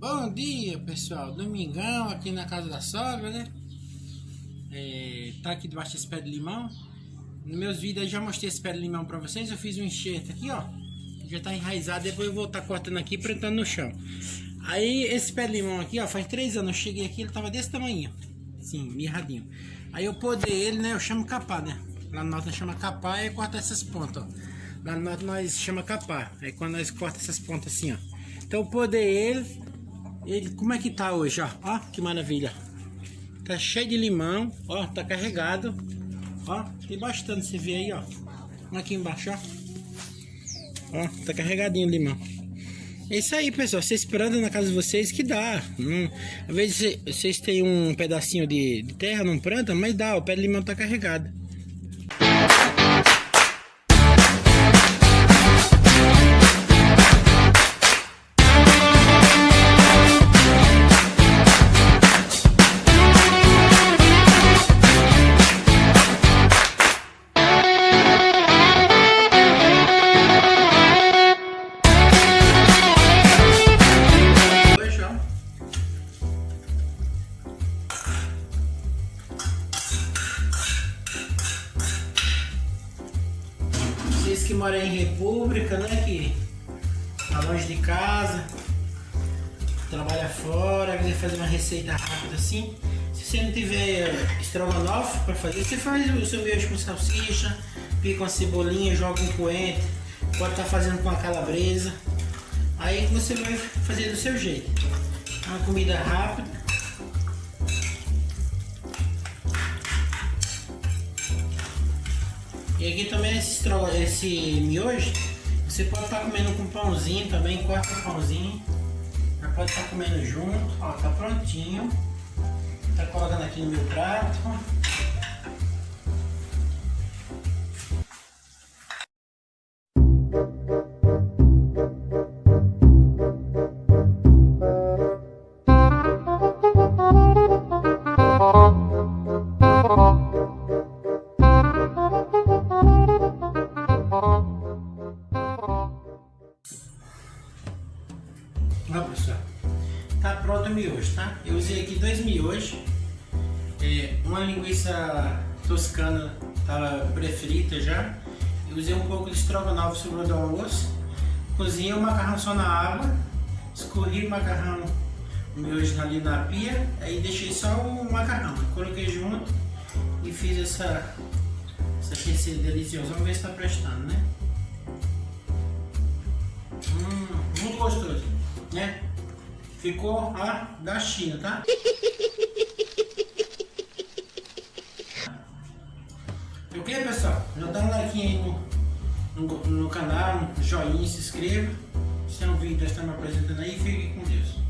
Bom dia, pessoal. Domingão aqui na casa da sogra, né? Tá aqui debaixo desse pé de limão. Nos meus vídeos eu já mostrei esse pé de limão pra vocês. Eu fiz um enxerto aqui, ó. Já tá enraizado. Depois eu vou estar cortando aqui e plantando no chão. Aí esse pé de limão aqui, ó, faz 3 anos. Eu cheguei aqui, ele tava desse tamanho, assim, mirradinho. Aí eu podei ele, né? Eu chamo capar, né? Lá no norte nós chama capar e corta essas pontas, ó. Lá no norte nós chama capar. Aí quando nós corta essas pontas assim, ó. Então eu podei ele, como é que tá hoje, ó? Ó, que maravilha. Tá cheio de limão, ó, tá carregado. Ó, tem bastante, você vê aí, ó. Aqui embaixo, ó. Ó, tá carregadinho o limão. É isso aí, pessoal. Vocês plantam na casa de vocês que dá. Às vezes vocês têm um pedacinho de terra, não plantam, mas dá, o pé de limão tá carregado. Vocês que moram em república, né, que tá longe de casa, trabalha fora, quiser fazer uma receita rápida assim, se você não tiver estrogonofe para fazer, você faz o seu miojo com salsicha, pica uma cebolinha, joga um coentro, pode estar fazendo com a calabresa, aí você vai fazer do seu jeito. É uma comida rápida. E aqui também esse miojo, você pode estar comendo com pãozinho também, corta o pãozinho. Já pode estar comendo junto, ó, tá prontinho. Tá colocando aqui no meu prato. Olha, pessoal, tá pronto o miojo, tá? Eu usei aqui 2 miojos, uma linguiça toscana estava pré-frita já, eu usei um pouco de estrogonofe sobrou do almoço, cozinhei o macarrão só na água, escorri o macarrão, o miojo ali na pia, aí deixei só o macarrão, coloquei junto e fiz essa receita deliciosa. Vamos ver se tá prestando, né? Muito gostoso, né? Ficou a da China, tá? Ok, pessoal? Já dá um like aí no canal, um joinha, se inscreva. Se é um vídeo que estamos apresentando aí, fique com Deus.